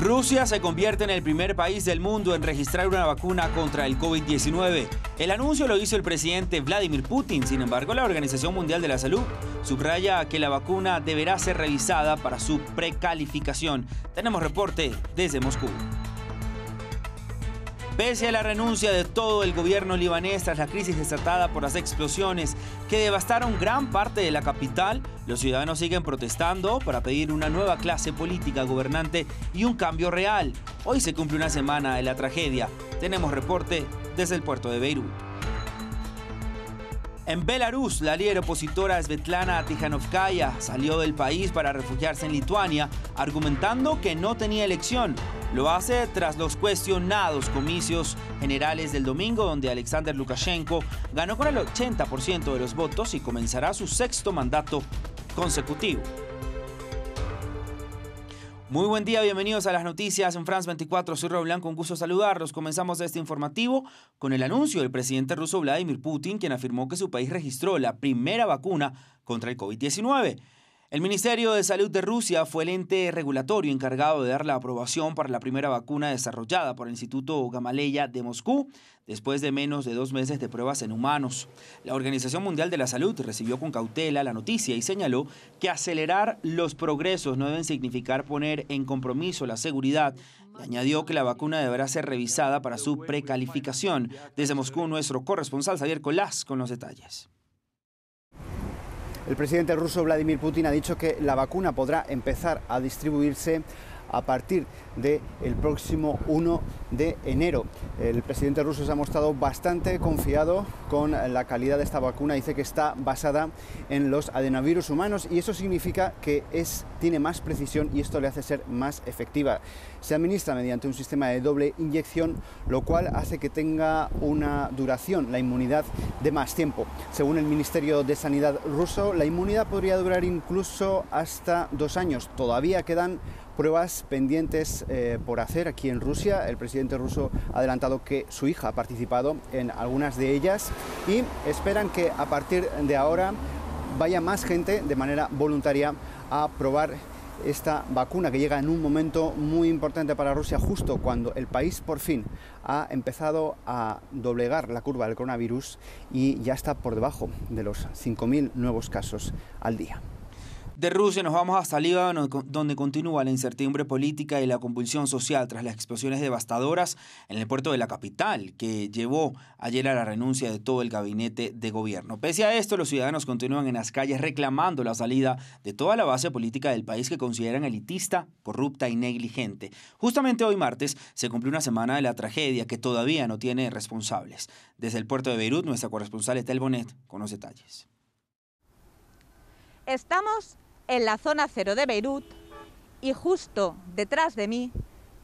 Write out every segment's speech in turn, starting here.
Rusia se convierte en el primer país del mundo en registrar una vacuna contra el COVID-19. El anuncio lo hizo el presidente Vladimir Putin. Sin embargo, la Organización Mundial de la Salud subraya que la vacuna deberá ser revisada para su precalificación. Tenemos reporte desde Moscú. Pese a la renuncia de todo el gobierno libanés tras la crisis desatada por las explosiones que devastaron gran parte de la capital, los ciudadanos siguen protestando para pedir una nueva clase política gobernante y un cambio real. Hoy se cumple una semana de la tragedia. Tenemos reporte desde el puerto de Beirut. En Belarus, la líder opositora Svetlana Tikhanovskaya salió del país para refugiarse en Lituania, argumentando que no tenía elección. Lo hace tras los cuestionados comicios generales del domingo, donde Alexander Lukashenko ganó con el 80% de los votos y comenzará su sexto mandato consecutivo. Muy buen día, bienvenidos a las noticias en France 24. Soy Raúl Blanco, un gusto saludarlos. Comenzamos este informativo con el anuncio del presidente ruso Vladimir Putin, quien afirmó que su país registró la primera vacuna contra el COVID-19. El Ministerio de Salud de Rusia fue el ente regulatorio encargado de dar la aprobación para la primera vacuna desarrollada por el Instituto Gamaleya de Moscú, después de menos de 2 meses de pruebas en humanos. La Organización Mundial de la Salud recibió con cautela la noticia y señaló que acelerar los progresos no deben significar poner en compromiso la seguridad. Y añadió que la vacuna deberá ser revisada para su precalificación. Desde Moscú, nuestro corresponsal Xavier Colás con los detalles. El presidente ruso Vladimir Putin ha dicho que la vacuna podrá empezar a distribuirse a partir del próximo 1 de enero. El presidente ruso se ha mostrado bastante confiado con la calidad de esta vacuna. Dice que está basada en los adenovirus humanos y eso significa que tiene más precisión y esto le hace ser más efectiva. Se administra mediante un sistema de doble inyección, lo cual hace que tenga una duración, la inmunidad, de más tiempo. Según el Ministerio de Sanidad ruso, la inmunidad podría durar incluso hasta 2 años. Todavía quedan pruebas pendientes por hacer aquí en Rusia. El presidente ruso ha adelantado que su hija ha participado en algunas de ellas y esperan que a partir de ahora vaya más gente de manera voluntaria a probar esta vacuna que llega en un momento muy importante para Rusia, justo cuando el país por fin ha empezado a doblegar la curva del coronavirus y ya está por debajo de los 5.000 nuevos casos al día. De Rusia nos vamos hasta Líbano, donde continúa la incertidumbre política y la convulsión social tras las explosiones devastadoras en el puerto de la capital, que llevó ayer a la renuncia de todo el gabinete de gobierno. Pese a esto, los ciudadanos continúan en las calles reclamando la salida de toda la base política del país que consideran elitista, corrupta y negligente. Justamente hoy martes se cumplió una semana de la tragedia que todavía no tiene responsables. Desde el puerto de Beirut, nuestra corresponsal Etel Bonet con los detalles. Estamos en la zona cero de Beirut y justo detrás de mí,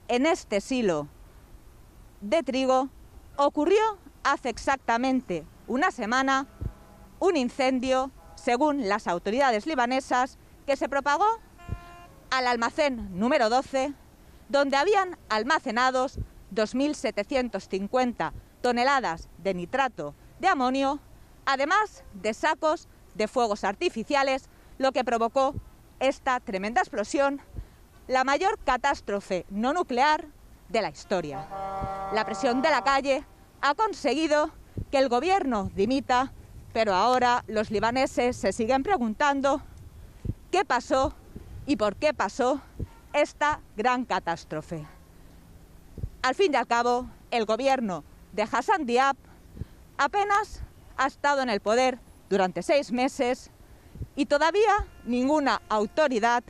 en este silo de trigo, ocurrió hace exactamente una semana un incendio, según las autoridades libanesas, que se propagó al almacén número 12, donde habían almacenados 2.750 toneladas de nitrato de amonio, además de sacos de fuegos artificiales, lo que provocó esta tremenda explosión, la mayor catástrofe no nuclear de la historia. La presión de la calle ha conseguido que el gobierno dimita, pero ahora los libaneses se siguen preguntando qué pasó y por qué pasó esta gran catástrofe. Al fin y al cabo, el gobierno de Hassan Diab apenas ha estado en el poder durante 6 meses y todavía ninguna autoridad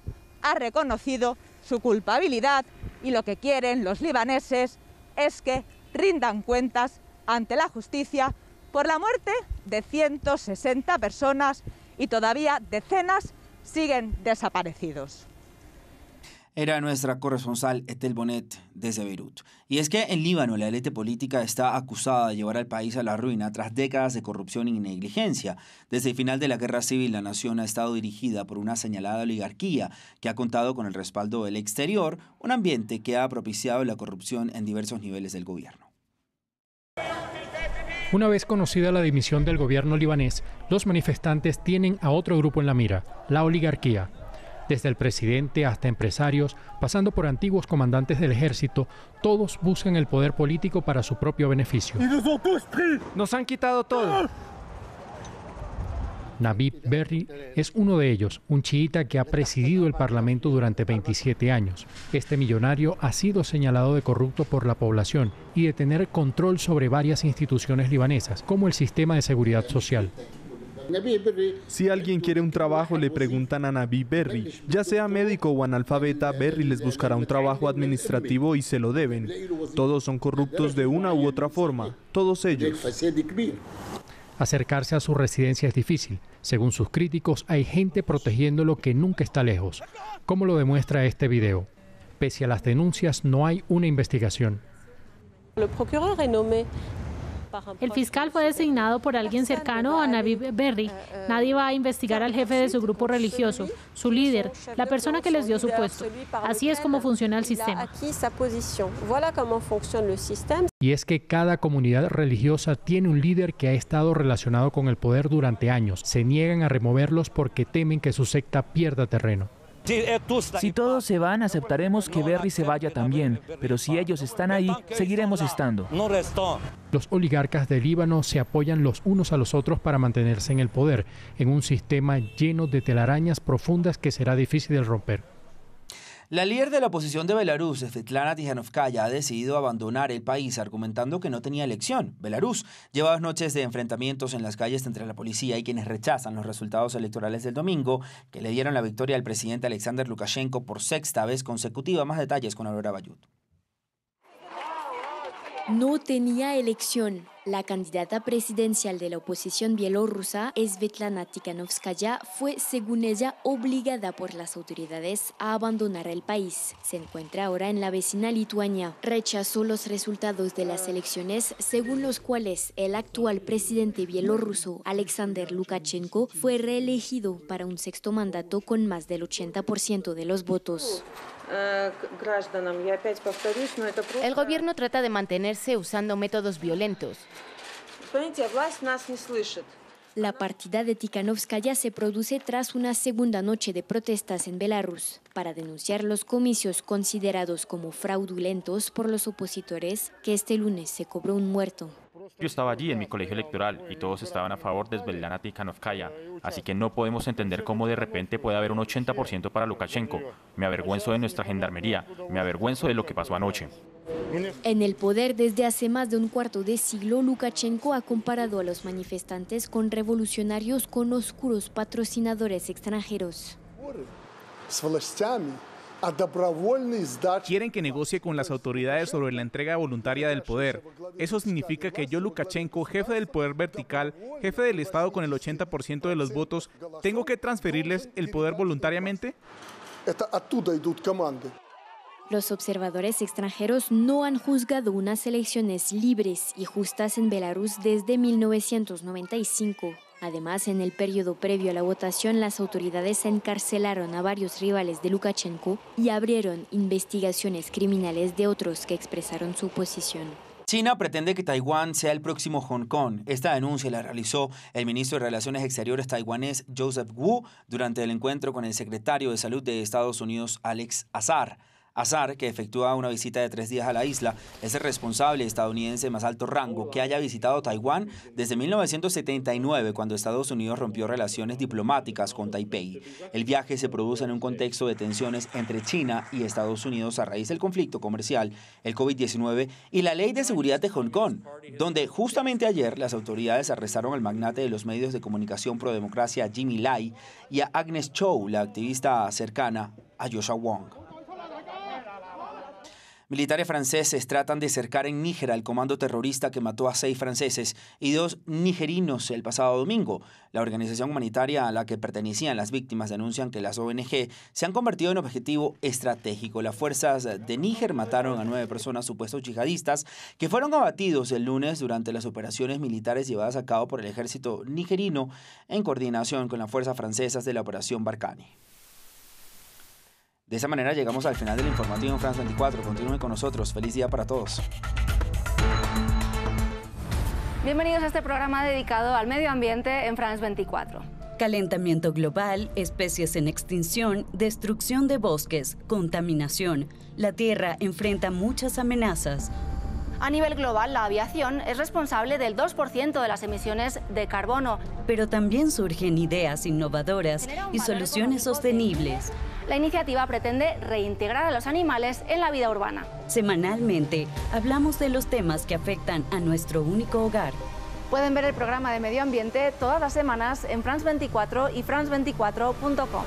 ha reconocido su culpabilidad y lo que quieren los libaneses es que rindan cuentas ante la justicia por la muerte de 160 personas y todavía decenas siguen desaparecidos. Era nuestra corresponsal Etel Bonet desde Beirut. Y es que en Líbano la élite política está acusada de llevar al país a la ruina tras décadas de corrupción y negligencia. Desde el final de la guerra civil, la nación ha estado dirigida por una señalada oligarquía que ha contado con el respaldo del exterior, un ambiente que ha propiciado la corrupción en diversos niveles del gobierno. Una vez conocida la dimisión del gobierno libanés, los manifestantes tienen a otro grupo en la mira, la oligarquía. Desde el presidente hasta empresarios, pasando por antiguos comandantes del ejército, todos buscan el poder político para su propio beneficio. ¡Nos han quitado todo! Nabih Berri es uno de ellos, un chiita que ha presidido el Parlamento durante 27 años. Este millonario ha sido señalado de corrupto por la población y de tener control sobre varias instituciones libanesas, como el sistema de seguridad social. Si alguien quiere un trabajo, le preguntan a Nabih Berri. Ya sea médico o analfabeta, Berri les buscará un trabajo administrativo y se lo deben. Todos son corruptos de una u otra forma, todos ellos. Acercarse a su residencia es difícil. Según sus críticos, hay gente protegiéndolo que nunca está lejos, como lo demuestra este video. Pese a las denuncias, no hay una investigación. El fiscal fue designado por alguien cercano a Nabih Berri. Nadie va a investigar al jefe de su grupo religioso, su líder, la persona que les dio su puesto. Así es como funciona el sistema. Y es que cada comunidad religiosa tiene un líder que ha estado relacionado con el poder durante años. Se niegan a removerlos porque temen que su secta pierda terreno. Si todos se van, aceptaremos que Berri se vaya también, pero si ellos están ahí, seguiremos estando. Los oligarcas de Líbano se apoyan los unos a los otros para mantenerse en el poder, en un sistema lleno de telarañas profundas que será difícil de romper. La líder de la oposición de Belarus, Svetlana Tikhanovskaya, ha decidido abandonar el país argumentando que no tenía elección. Belarus lleva 2 noches de enfrentamientos en las calles entre la policía y quienes rechazan los resultados electorales del domingo, que le dieron la victoria al presidente Alexander Lukashenko por 6ª vez consecutiva. Más detalles con Aurora Bayut. No tenía elección. La candidata presidencial de la oposición bielorrusa, Svetlana Tikhanovskaya, fue, según ella, obligada por las autoridades a abandonar el país. Se encuentra ahora en la vecina Lituania. Rechazó los resultados de las elecciones, según los cuales el actual presidente bielorruso, Alexander Lukashenko, fue reelegido para un 6º mandato con más del 80% de los votos. El gobierno trata de mantenerse usando métodos violentos. La partida de Tikhanovskaya se produce tras una segunda noche de protestas en Belarus para denunciar los comicios considerados como fraudulentos por los opositores, que este lunes se cobró un muerto. Yo estaba allí en mi colegio electoral y todos estaban a favor de Svetlana Tikhanovskaya, así que no podemos entender cómo de repente puede haber un 80% para Lukashenko. Me avergüenzo de nuestra gendarmería, me avergüenzo de lo que pasó anoche. En el poder desde hace más de un cuarto de siglo, Lukashenko ha comparado a los manifestantes con revolucionarios con oscuros patrocinadores extranjeros. Quieren que negocie con las autoridades sobre la entrega voluntaria del poder. Eso significa que yo, Lukashenko, jefe del poder vertical, jefe del Estado con el 80% de los votos, ¿tengo que transferirles el poder voluntariamente? Los observadores extranjeros no han juzgado unas elecciones libres y justas en Belarus desde 1995. Además, en el periodo previo a la votación, las autoridades encarcelaron a varios rivales de Lukashenko y abrieron investigaciones criminales de otros que expresaron su oposición. China pretende que Taiwán sea el próximo Hong Kong. Esta denuncia la realizó el ministro de Relaciones Exteriores taiwanés Joseph Wu durante el encuentro con el secretario de Salud de Estados Unidos, Alex Azar. Azar, que efectúa una visita de 3 días a la isla, es el responsable estadounidense de más alto rango que haya visitado Taiwán desde 1979, cuando Estados Unidos rompió relaciones diplomáticas con Taipei. El viaje se produce en un contexto de tensiones entre China y Estados Unidos a raíz del conflicto comercial, el COVID-19 y la ley de seguridad de Hong Kong, donde justamente ayer las autoridades arrestaron al magnate de los medios de comunicación pro-democracia Jimmy Lai y a Agnes Chow, la activista cercana a Joshua Wong. Militares franceses tratan de cercar en Níger al comando terrorista que mató a 6 franceses y 2 nigerinos el pasado domingo. La organización humanitaria a la que pertenecían las víctimas denuncian que las ONG se han convertido en objetivo estratégico. Las fuerzas de Níger mataron a 9 personas supuestos yihadistas que fueron abatidos el lunes durante las operaciones militares llevadas a cabo por el ejército nigerino en coordinación con las fuerzas francesas de la operación Barkhane. De esa manera llegamos al final del informativo en France 24. Continúen con nosotros. Feliz día para todos. Bienvenidos a este programa dedicado al medio ambiente en France 24. Calentamiento global, especies en extinción, destrucción de bosques, contaminación. La Tierra enfrenta muchas amenazas. A nivel global, la aviación es responsable del 2% de las emisiones de carbono. Pero también surgen ideas innovadoras y soluciones sostenibles. La iniciativa pretende reintegrar a los animales en la vida urbana. Semanalmente, hablamos de los temas que afectan a nuestro único hogar. Pueden ver el programa de medio ambiente todas las semanas en France 24 y france24.com.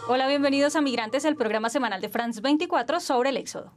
Hola, bienvenidos a Migrantes, el programa semanal de France 24 sobre el éxodo.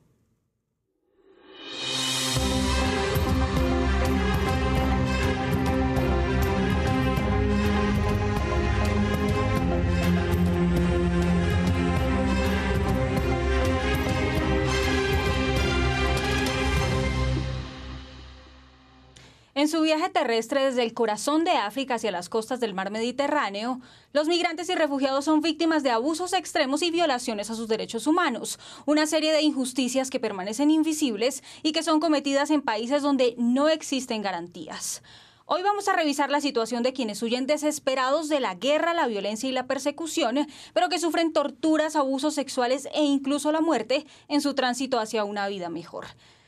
En su viaje terrestre desde el corazón de África hacia las costas del mar Mediterráneo, los migrantes y refugiados son víctimas de abusos extremos y violaciones a sus derechos humanos, una serie de injusticias que permanecen invisibles y que son cometidas en países donde no existen garantías. Hoy vamos a revisar la situación de quienes huyen desesperados de la guerra, la violencia y la persecución, pero que sufren torturas, abusos sexuales e incluso la muerte en su tránsito hacia una vida mejor.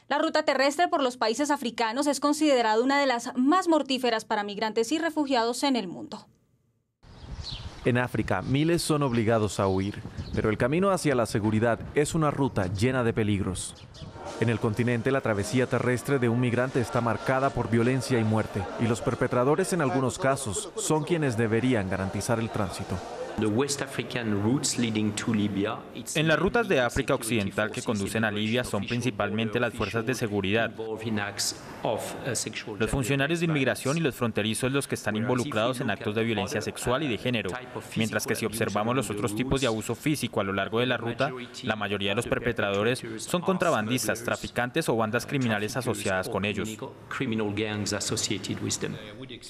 La ruta terrestre por los países africanos es considerada una de las más mortíferas para migrantes y refugiados en el mundo. En África, miles son obligados a huir, pero el camino hacia la seguridad es una ruta llena de peligros. En el continente, la travesía terrestre de un migrante está marcada por violencia y muerte, y los perpetradores en algunos casos son quienes deberían garantizar el tránsito. En las rutas de África Occidental que conducen a Libia son principalmente las fuerzas de seguridad, los funcionarios de inmigración y los fronterizos los que están involucrados en actos de violencia sexual y de género, mientras que si observamos los otros tipos de abuso físico a lo largo de la ruta, la mayoría de los perpetradores son contrabandistas, traficantes o bandas criminales asociadas con ellos.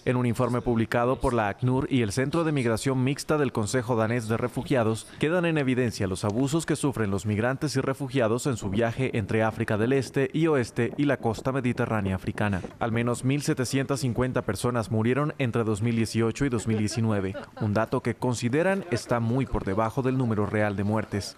En un informe publicado por la ACNUR y el Centro de Migración Mixta del Consejo Danés de Refugiados, quedan en evidencia los abusos que sufren los migrantes y refugiados en su viaje entre África del Este y Oeste y la costa mediterránea africana. Al menos 1.750 personas murieron entre 2018 y 2019, un dato que consideran está muy por debajo del número real de muertes.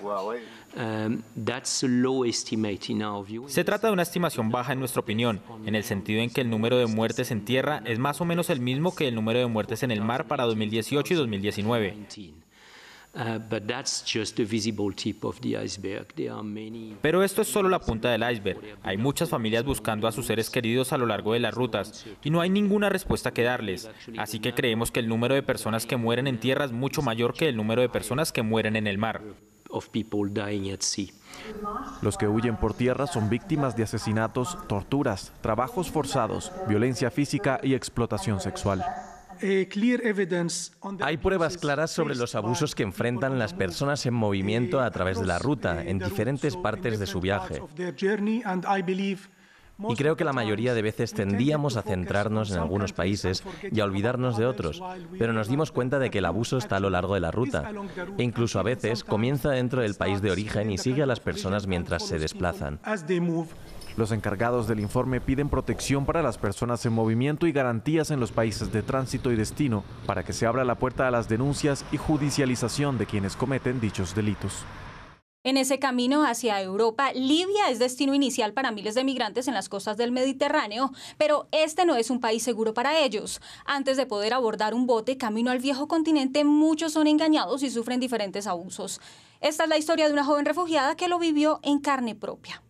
Se trata de una estimación baja en nuestra opinión, en el sentido en que el número de muertes en tierra es más o menos el mismo que el número de muertes en el mar para 2018 y 2019. Pero esto es solo la punta del iceberg. Hay muchas familias buscando a sus seres queridos a lo largo de las rutas y no hay ninguna respuesta que darles. Así que creemos que el número de personas que mueren en tierra es mucho mayor que el número de personas que mueren en el mar. Los que huyen por tierra son víctimas de asesinatos, torturas, trabajos forzados, violencia física y explotación sexual. Hay pruebas claras sobre los abusos que enfrentan las personas en movimiento a través de la ruta, en diferentes partes de su viaje. Y creo que la mayoría de veces tendíamos a centrarnos en algunos países y a olvidarnos de otros, pero nos dimos cuenta de que el abuso está a lo largo de la ruta, e incluso a veces comienza dentro del país de origen y sigue a las personas mientras se desplazan. Los encargados del informe piden protección para las personas en movimiento y garantías en los países de tránsito y destino para que se abra la puerta a las denuncias y judicialización de quienes cometen dichos delitos. En ese camino hacia Europa, Libia es destino inicial para miles de migrantes en las costas del Mediterráneo, pero este no es un país seguro para ellos. Antes de poder abordar un bote camino al viejo continente, muchos son engañados y sufren diferentes abusos. Esta es la historia de una joven refugiada que lo vivió en carne propia.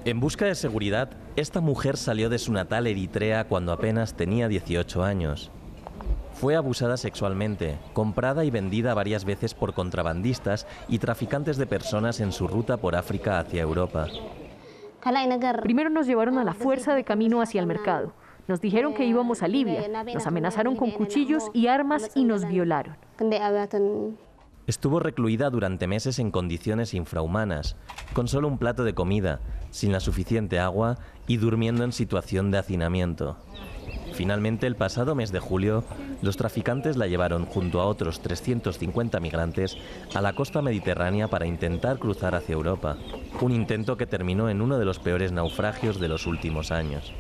En busca de seguridad, esta mujer salió de su natal Eritrea cuando apenas tenía 18 años. Fue abusada sexualmente, comprada y vendida varias veces por contrabandistas y traficantes de personas en su ruta por África hacia Europa. Primero nos llevaron a la fuerza de camino hacia el mercado. Nos dijeron que íbamos a Libia, nos amenazaron con cuchillos y armas y nos violaron. Estuvo recluida durante meses en condiciones infrahumanas, con solo un plato de comida, sin la suficiente agua y durmiendo en situación de hacinamiento. Finalmente, el pasado mes de julio, los traficantes la llevaron junto a otros 350 migrantes a la costa mediterránea para intentar cruzar hacia Europa, un intento que terminó en uno de los peores naufragios de los últimos años.